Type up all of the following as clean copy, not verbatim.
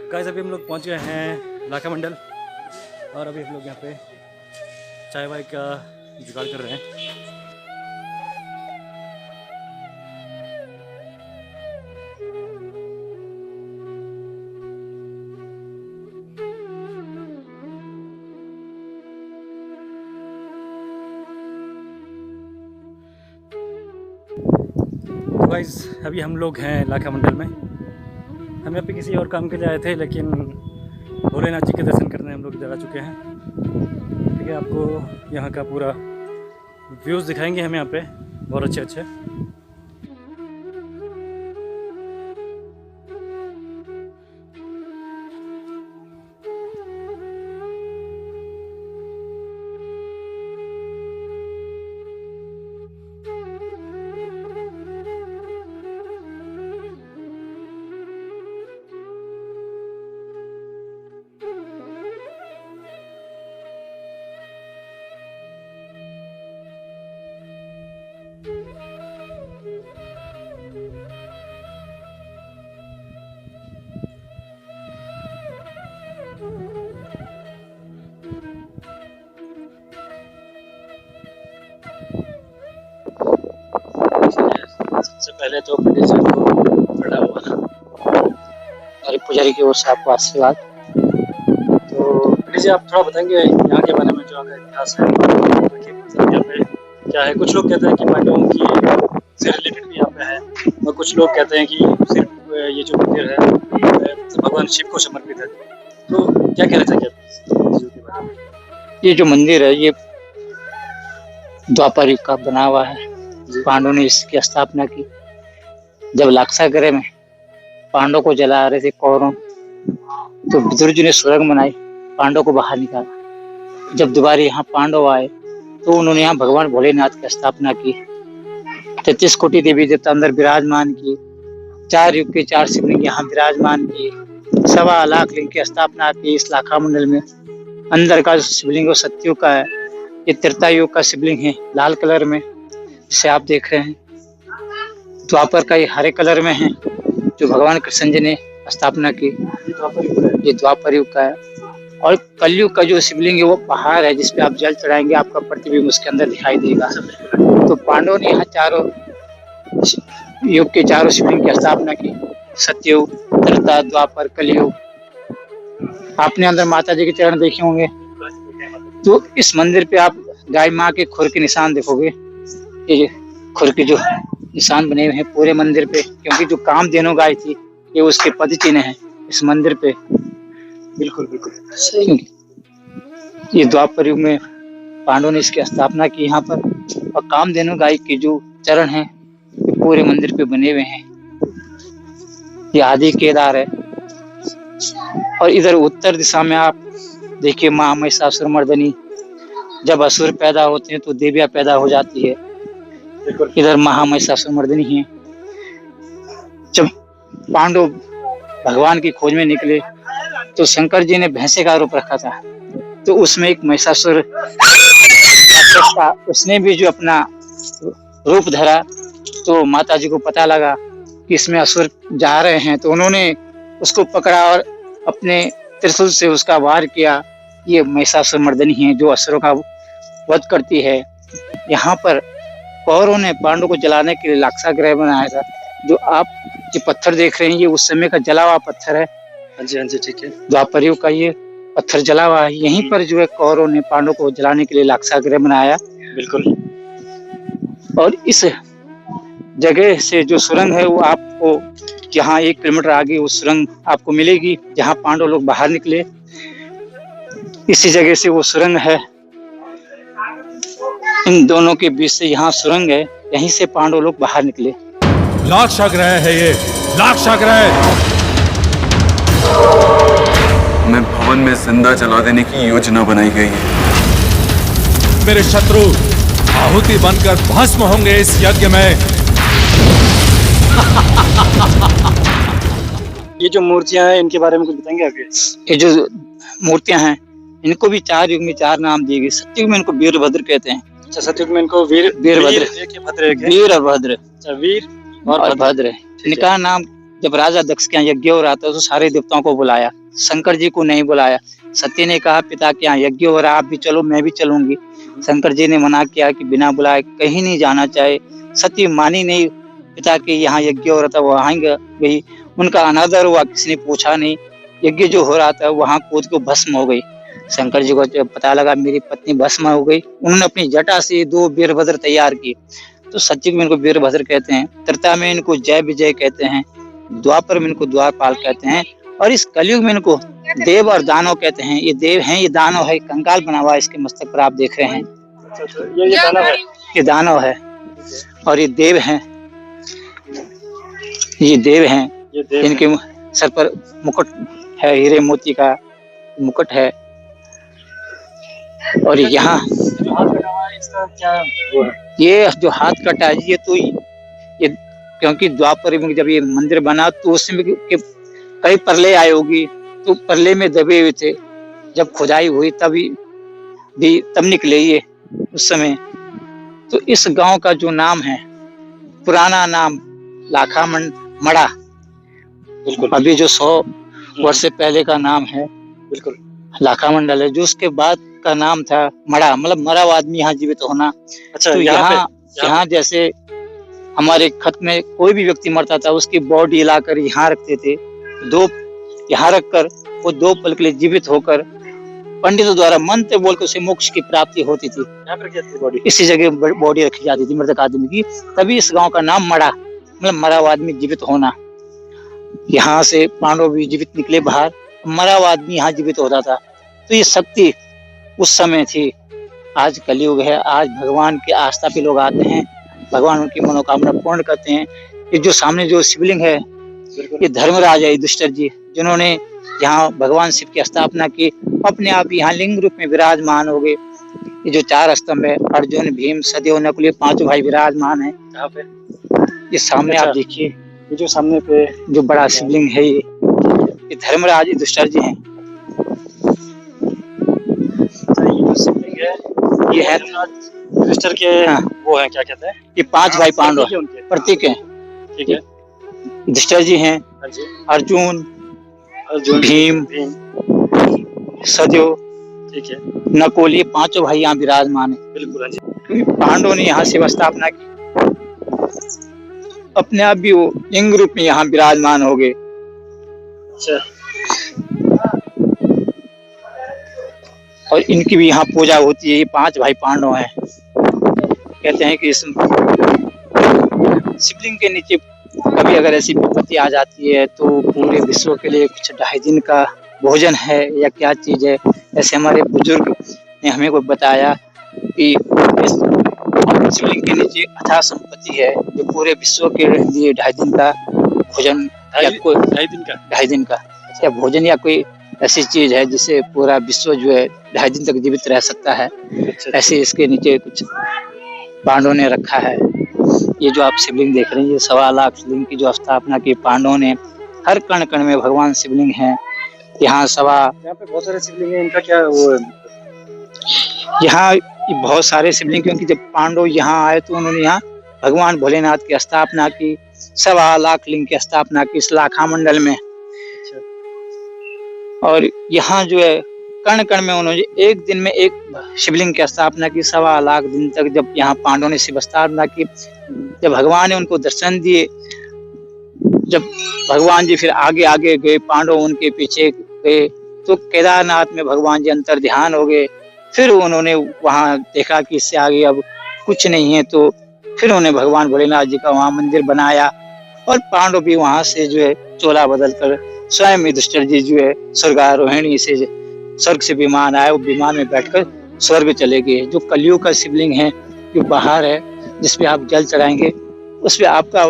Guys अभी हम लोग पहुंच गए हैं लाखा मंडल और अभी हम लोग यहाँ पे चाय वाय का जुगाड़ कर रहे हैं। तो गाइस अभी हम लोग हैं लाखा मंडल में। हम यहाँ पे किसी और काम के लिए आए थे, लेकिन भोलेनाथ जी के दर्शन करने हम लोग इधर आ चुके हैं। ठीक है, आपको यहाँ का पूरा व्यूज़ दिखाएंगे हम यहाँ पे, बहुत अच्छे अच्छे। सबसे पहले तो पंडित जी को प्रणाम हुआ और पुजारी की ओर से आपको आशीर्वाद। तो पंडित जी आप थोड़ा बताएंगे यहाँ के बारे में, जो आपका इतिहास है, यहाँ पे क्या है। कुछ लोग कहते हैं कि पांडवों की से रिलेटेड भी यहाँ पे है, और कुछ लोग कहते हैं कि सिर्फ ये जो मंदिर है भगवान शिव को समर्पित है। तो क्या कहना चाहिए? ये जो मंदिर है ये द्वापर युग का बना हुआ है। पांडवों ने इसकी स्थापना की जब लाक्षागृह में पांडवों को जला रहे थे कौरव, तो विदुर जी ने सुरंग बनाई, पांडवों को बाहर निकाला। जब दोबारा यहाँ पांडव आए तो उन्होंने यहाँ भगवान भोलेनाथ की स्थापना की। 33 कोटि देवी देवता अंदर विराजमान किए, 4 युग के 4 शिवलिंग यहाँ विराजमान किए, 1.25 लाख लिंग की स्थापना की इस लाखा मंडल में। अंदर का शिवलिंग सत्युग का है, ये त्रेता युग का शिवलिंग है लाल कलर में जिसे आप देख रहे हैं। द्वापर का ये हरे कलर में है जो भगवान कृष्ण जी ने स्थापना की, ये द्वापर युग का है। और कलयुग का जो शिवलिंग है वो पहाड़ है जिसपे आप जल चढ़ाएंगे, आपका प्रतिबिंब उसके अंदर दिखाई देगा। तो पांडवों ने यहाँ चारों युग के 4 शिवलिंग की स्थापना की, सतयुग, त्रेता, द्वापर, कलयुग। आपने अंदर माता जी के चरण देखे होंगे। तो इस मंदिर पे आप गाय माँ के खुर के निशान देखोगे, ये खुर के जो निशान बने हुए हैं पूरे मंदिर पे, क्योंकि जो कामधेनु गाय थी ये उसके पद चिन्ह है इस मंदिर पे। बिल्कुल बिल्कुल सही। ये द्वापर युग में पांडवों ने इसकी स्थापना की यहाँ पर, और कामधेनु गाय के जो चरण हैं ये पूरे मंदिर पे बने हुए हैं। ये आदि केदार है। और इधर उत्तर दिशा में आप देखिए माँ महिषासुरमर्दिनी। जब असुर पैदा होते हैं तो देवियां पैदा हो जाती है। इधर महामहिषासुरमर्दिनी है। जब पांडव भगवान की खोज में निकले तो शंकर जी ने भैंसे का रूप रखा था, तो उसमें एक महिषासुर था, उसने भी जो अपना रूप धरा। तो माता जी को पता लगा कि इसमें असुर जा रहे हैं, तो उन्होंने उसको पकड़ा और अपने त्रिशूल से उसका वार किया। ये महिषासुरमर्दिनी है जो असुरों का वध करती है। यहाँ पर कौरवों ने पांडवों को जलाने के लिए लाक्षागृह बनाया था। जो आप जो पत्थर देख रहे हैं ये उस समय का जला हुआ पत्थर है। हाँ जी ठीक है। द्वापर युग का ये पत्थर जला हुआ है। यहीं पर जो है कौरवों ने पांडवों को जलाने के लिए लाक्षागृह बनाया। बिल्कुल। और इस जगह से जो सुरंग है वो आपको यहाँ 1 किलोमीटर आगे वो सुरंग आपको मिलेगी जहाँ पांडव लोग बाहर निकले। इसी जगह से वो सुरंग है, इन दोनों के बीच से यहाँ सुरंग है, यहीं से पांडव लोग बाहर निकले। लाक्षागृह है ये, लाक्षागृह। हमें भवन में जिंदा जला देने की योजना बनाई गई है। मेरे शत्रु आहुति बनकर भस्म होंगे इस यज्ञ में। ये जो मूर्तियां हैं इनके बारे में कुछ बताएंगे आगे? ये जो मूर्तियां हैं इनको भी 4 युग में 4 नाम दिए गए। सतयुग में इनको वीरभद्र कहते हैं। अच्छा, सतयुग में इनको वीरभद्र, वीर और भद्र। अच्छा, वीर और भद्र। इनका नाम जब राजा दक्ष के यहाँ यज्ञ हो रहा था तो सारे देवताओं को बुलाया, शंकर जी को नहीं बुलाया। सत्य ने कहा पिता के यहाँ यज्ञ हो रहा, आप भी चलो, मैं भी चलूंगी। शंकर जी ने मना किया कि बिना बुलाए कहीं नहीं जाना चाहे। सत्य मानी नहीं, पिता के यहाँ यज्ञ हो रहा था वहां गई। उनका अनादर हुआ, किसी ने पूछा नहीं। यज्ञ जो हो रहा था वहां कूद को भस्म हो गई। शंकर जी को जब पता लगा मेरी पत्नी भस्म हो गई, उन्होंने अपनी जटा से 2 वीरभद्र तैयार किए। तो सतयुग में इनको वीरभद्र कहते हैं, त्रेता में इनको जय विजय कहते हैं, द्वापर में इनको द्वारपाल कहते हैं, और इस कलयुग में इनको देव और दानव कहते हैं। ये देव हैं, ये दानव है। कंकाल बना हुआ है इसके मस्तक पर, आप देख रहे हैं। ये दानव है, ये दानव है और ये देव हैं। ये देव हैं, इनके सर पर मुकुट है, हीरे मोती का मुकुट है। और यहाँ इसका क्या वो है? ये जो हाथ कटा है ये तो ये क्योंकि द्वापर में जब ये मंदिर बना तो उसमें कई प्रलय आई होगी, तो प्रलय में दबे हुए थे। जब खुदाई हुई तब निकले ये उस समय। तो इस गांव का जो नाम है, पुराना नाम लाखामंड मड़ा, बिल्कुल। अभी जो 100 वर्ष से पहले का नाम है बिल्कुल लाखा मंडल है। जो उसके बाद का नाम था मड़ा, मतलब मरा हुआ आदमी यहाँ जीवित होना। अच्छा, तो यहाँ जैसे हमारे खत में कोई भी व्यक्ति मरता था उसकी बॉडी लाकर यहाँ रखते थे। 2 यहाँ रखकर वो 2 पल के लिए जीवित होकर पंडितों द्वारा मंत्र बोलकर उसे मोक्ष की प्राप्ति होती थी। यहाँ पर क्या थी बॉडी? इसी जगह बॉडी रखी जाती थी मृतक आदमी की। तभी इस गांव का नाम मड़ा, मतलब मरा हुआ आदमी जीवित होना। यहाँ से पांडव भी जीवित निकले बाहर, मरा हुआ आदमी यहाँ जीवित होता था। तो ये शक्ति उस समय थी। आज कलयुग है, आज भगवान की आस्था पे लोग आते हैं, भगवान उनकी मनोकामना पूर्ण करते हैं। ये जो सामने जो शिवलिंग है ये धर्मराज है युधिष्ठिर जी, जिन्होंने यहाँ भगवान शिव की स्थापना की। अपने आप यहाँ लिंग रूप में विराजमान हो गए। ये जो 4 स्तंभ है, अर्जुन, भीम, सदेव, नकुल, 5 भाई विराजमान है। कहाँ पे? ये सामने अच्छा। आप देखिए, ये जो सामने पे जो बड़ा शिवलिंग है ये धर्मराज युधिष्ठिर जी हैं। ये जो शिवलिंग है ये है युधिष्ठिर के, हाँ। वो है क्या कहते हैं? ये 5 भाई पांडव ठीक है उनके। प्रतीक हैं। ठीक है। युधिष्ठिर जी हैं, हाँ जी। अर्जुन, भीम, सदेव, ठीक है। नकुल, ये 5 भाई यहाँ विराजमान है। बिल्कुल। हाँ जी। क्योंकि पांडवों ने यहाँ शिव स्थापना की, अपने आप भी वो लिंग रूप में यहाँ विराजमान हो गए। अच्छा। और इनकी भी यहाँ पूजा होती है। ये 5 भाई पांडव हैं। कहते हैं कि इस शिवलिंग के नीचे कभी अगर ऐसी विपत्ति आ जाती है तो पूरे विश्व के लिए कुछ 2.5 दिन का भोजन है या क्या चीज है। ऐसे हमारे बुजुर्ग ने हमें को बताया कि इस शिवलिंग के नीचे अथाह संपत्ति है जो पूरे विश्व के लिए 2.5 दिन का भोजन या कोई 2.5 दिन का या भोजन या कोई ऐसी चीज है जिससे पूरा विश्व जो है 2.5 दिन तक जीवित रह सकता है। ऐसे इसके नीचे कुछ पांडवों ने रखा है। ये जो आप शिवलिंग देख रहे हैं, ये 1.25 लाख शिवलिंग की जो स्थापना की पांडवों ने। हर कण कण में भगवान शिवलिंग है। यहाँ पे बहुत सारे शिवलिंग हैं, इनका क्या वो है? यहाँ बहुत सारे शिवलिंग, क्योंकि जब पांडव यहाँ आए तो उन्होंने यहाँ भगवान भोलेनाथ की स्थापना की। 1.25 लाख लिंग की स्थापना की इस लाखा मंडल में। और यहाँ जो है कण कण में उन्होंने एक दिन में एक शिवलिंग की स्थापना की। 1.25 लाख दिन तक जब यहाँ पांडवों ने शिव स्थापना की, जब भगवान ने उनको दर्शन दिए, जब भगवान जी फिर आगे आगे गए, पांडव उनके पीछे गए, तो केदारनाथ में भगवान जी अंतर ध्यान हो गए। फिर उन्होंने वहां देखा कि इससे आगे अब कुछ नहीं है, तो फिर उन्होंने भगवान भोलेनाथ जी का वहां मंदिर बनाया। और पांडव भी वहां से जो है चोला बदल कर स्वयं युधिष्ठिर जी जो है स्वर्गारोहिणी से स्वर्ग से विमान आए, वो विमान में बैठकर स्वर्ग चले गए। जो कलयुग का शिवलिंग है जो बाहर है, जिसपे आप जल चढ़ाएंगे, उसपे आपका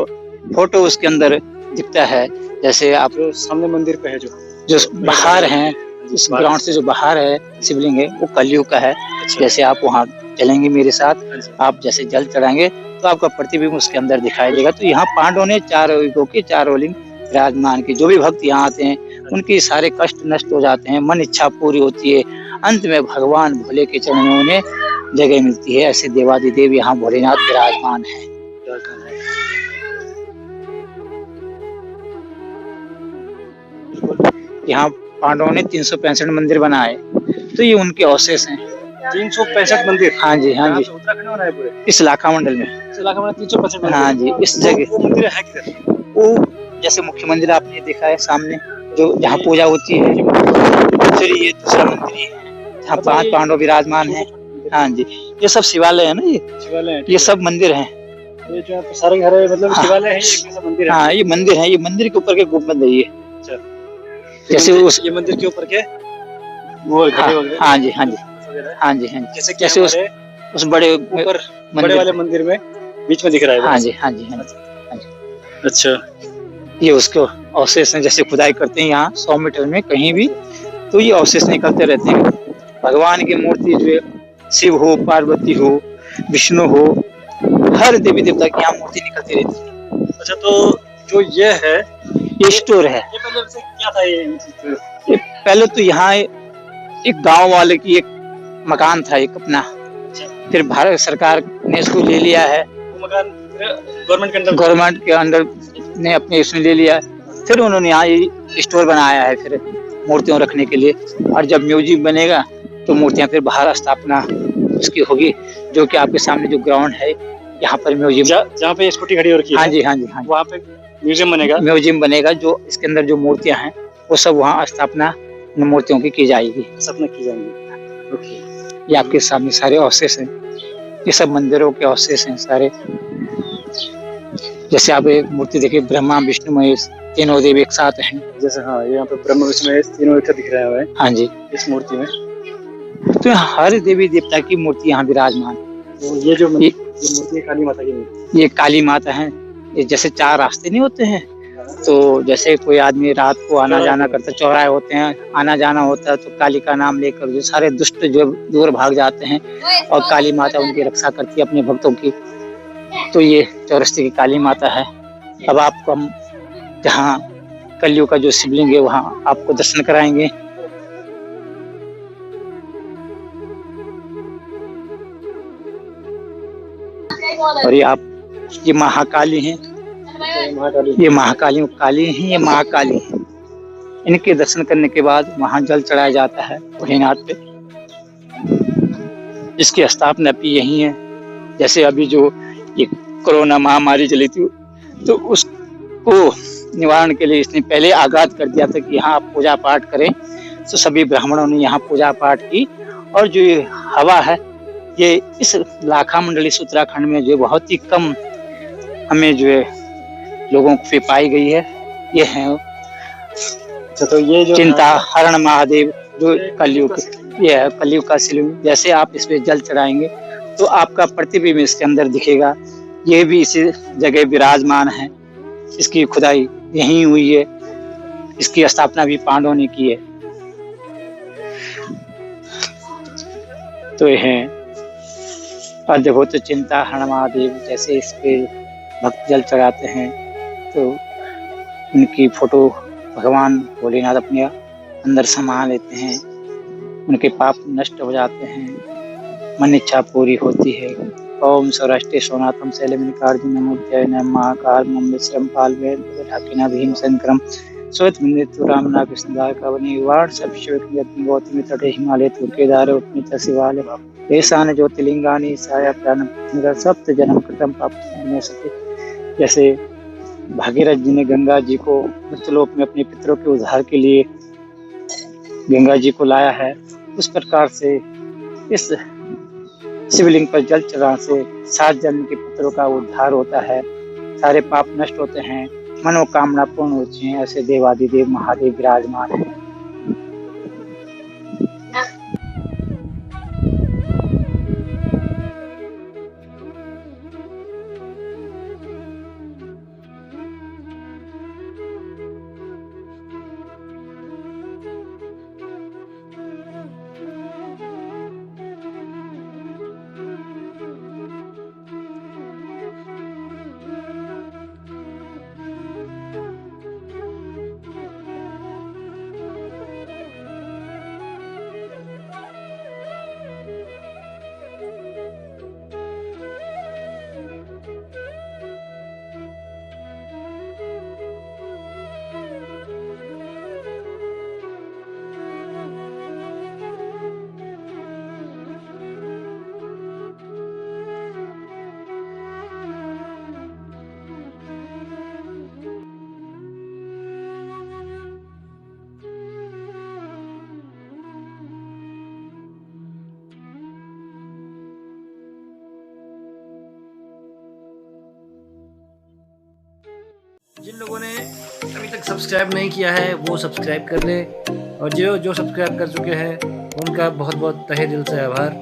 फोटो उसके अंदर दिखता है। जैसे आप जो सामने मंदिर पे है जो जो बाहर हैं, इस ग्राउंड से जो बाहर है शिवलिंग है, वो कलयुग का है। जैसे आप वहाँ चलेंगे मेरे साथ, आप जैसे जल चढ़ाएंगे तो आपका प्रतिबिंब उसके अंदर दिखाई देगा। तो यहाँ पांडवों ने 4 युगों के 4 लिंग विराजमान की। जो भी भक्त यहाँ आते हैं उनके सारे कष्ट नष्ट हो जाते हैं, मन इच्छा पूरी होती है, अंत में भगवान भोले के चरणों में उन्हें जगह मिलती है। ऐसे देवादिदेव यहाँ भोलेनाथ विराजमान है। यहाँ पांडवों ने 365 मंदिर बनाए, तो ये उनके अवशेष हैं। 365 मंदिर। हाँ जी, हाँ जी, उत्तराखंड में है पूरे इस इलाका मंडल में। इस इलाके में 365 मंदिर। हाँ जी, इस जगह वो मंदिर है किधर? वो जैसे मुख्य मंदिर आपने देखा है सामने, जो जहाँ पूजा होती है। फिर ये दूसरा मंदिर है जहाँ 5 पांडव विराजमान हैं। हाँ जी, ये सब शिवालय है ना, शिवालय ये सब मंदिर हैं। ये जो आप सारे घर है मतलब हाँ। शिवालय है, ये कैसा मंदिर है? हाँ, ये मंदिर है, ये मंदिर के ऊपर के गुम्बद है ये। अच्छा। जैसे उस ये मंदिर के ऊपर के वो हाँ, घड़े वगैरह हाँ जी, हाँ जी, वगैरह। हाँ जी, हाँ जी, जैसे कि जैसे उस बड़े ऊपर बड़े मंदिर वाले मंदिर में बीच में दिख रहा है वो। हाँ जी, हाँ जी, हाँ जी, अच्छा। ये उसके अवशेष हैं। जैसे खुदाई करते हैं यहाँ 100 मीटर में कहीं भी, तो ये अवशेष निकलते रहते हैं। भगवान की मूर्ति जो है, शिव हो, पार्वती हो, विष्णु हो, हर देवी देवता की यहाँ मूर्ति निकलती रहती है। अच्छा, तो जो ये है, ये स्टोर है। ये पहले से क्या था ये चीज़? ये पहले तो यहाँ एक गांव वाले की एक मकान था एक अपना, फिर भारत सरकार ने इसको ले लिया है। वो मकान गवर्नमेंट के अंदर गवर्नमेंट के अंडर ने अपने इसमें ले लिया, फिर उन्होंने यहाँ ये स्टोर बनाया है फिर मूर्तियों रखने के लिए। और जब म्यूजियम बनेगा तो मूर्तियां फिर बाहर स्थापना उसकी होगी, जो कि आपके सामने जो ग्राउंड है यहाँ पर म्यूजियम, जहाँ पे स्कूटी खड़ी हो रखी है। हाँ जी, हाँ जी, हाँ जी, वहाँ पे म्यूजियम बनेगा। म्यूजियम बनेगा। जो इसके अंदर जो मूर्तियां हैं वो सब वहाँ स्थापना इन मूर्तियों की जाएगी, सपना की जाएंगी। ओके। ये आपके सामने सारे अवशेष हैं, ये सब मंदिरों के अवशेष हैं सारे। जैसे आप एक मूर्ति देखिए, ब्रह्मा विष्णु महेश तीनों देव एक साथ हैं। जैसे हाँ, यहाँ पे ब्रह्मा विष्णु महेश तीनों एक साथ दिख रहा है हाँ जी, इस मूर्ति में। तो हर देवी देवता की मूर्ति यहाँ विराजमान। तो ये जो मूर्ति है काली माता की मूर्ति। ये काली माता है। ये जैसे 4 रास्ते नहीं होते हैं, तो जैसे कोई आदमी रात को आना जाना करता, चौराहे होते हैं, आना जाना होता है, तो काली का नाम लेकर जो सारे दुष्ट जो दूर भाग जाते हैं, और काली माता उनकी रक्षा करती है अपने भक्तों की। तो ये चौरस्ते की काली माता है। अब आपको हम जहाँ कलयुग का जो शिवलिंग है वहाँ आपको दर्शन कराएंगे। और ये महाकाली हैं, ये महाकाली काली हैं, ये महाकाली हैं। इनके दर्शन करने के बाद वहाँ जल चढ़ाया जाता है भोलेनाथ पे। इसकी स्थापना भी यही है। जैसे अभी जो ये कोरोना महामारी चली थी, तो उसको निवारण के लिए इसने पहले आगाज कर दिया था कि यहाँ आप पूजा पाठ करें। तो सभी ब्राह्मणों ने यहाँ पूजा पाठ की। और जो ये हवा है, ये इस लाखा मंडल इस उत्तराखंड में जो बहुत ही कम हमें जो है लोगों को पाई गई है, ये है। अच्छा, तो ये जो चिंता हरण महादेव जो कलयुग, ये है कलयुग का शिवलिंग। जैसे आप इस पे जल चढ़ाएंगे तो आपका प्रतिबिंब इसके अंदर दिखेगा। ये भी इसी जगह विराजमान है, इसकी खुदाई यहीं हुई है, इसकी स्थापना भी पांडवों ने की है। तो ये है। और देखो तो चिंता हरण महादेव, जैसे इस पे भक्त जल चढ़ाते हैं तो उनकी फोटो भगवान भोलेनाथ अपने अंदर समा लेते हैं, उनके पाप नष्ट हो जाते हैं, मन इच्छा पूरी होती है। ओम सौराष्ट्र सोनातम शैलमिकार्जुन नमोदय नमः महाकाल मम्लेश्वरम पाल वेद ढाकिना भीम शंकरम स्वत मृत्यु रामना कृष्णदाय कवनी वाण सब शिवज्ञ गौतमी तटे हिमालय तुर्केदार उत्मित शिवालय देशान ज्योतिर्लिंगानि साया प्राण सप्त जन्म कृतम पाप में सके। जैसे भागीरथ जी ने गंगा जी को मृतलोक में अपने पितरों के उद्धार के लिए गंगा जी को लाया है, उस प्रकार से इस शिवलिंग पर जल चढ़ाने से 7 जन्म के पितरों का उद्धार होता है, सारे पाप नष्ट होते हैं, मनोकामना पूर्ण होती है। ऐसे देवादिदेव महादेव विराजमान है। जिन लोगों ने अभी तक सब्सक्राइब नहीं किया है वो सब्सक्राइब कर ले, और जो जो सब्सक्राइब कर चुके हैं उनका बहुत बहुत तहे दिल से आभार।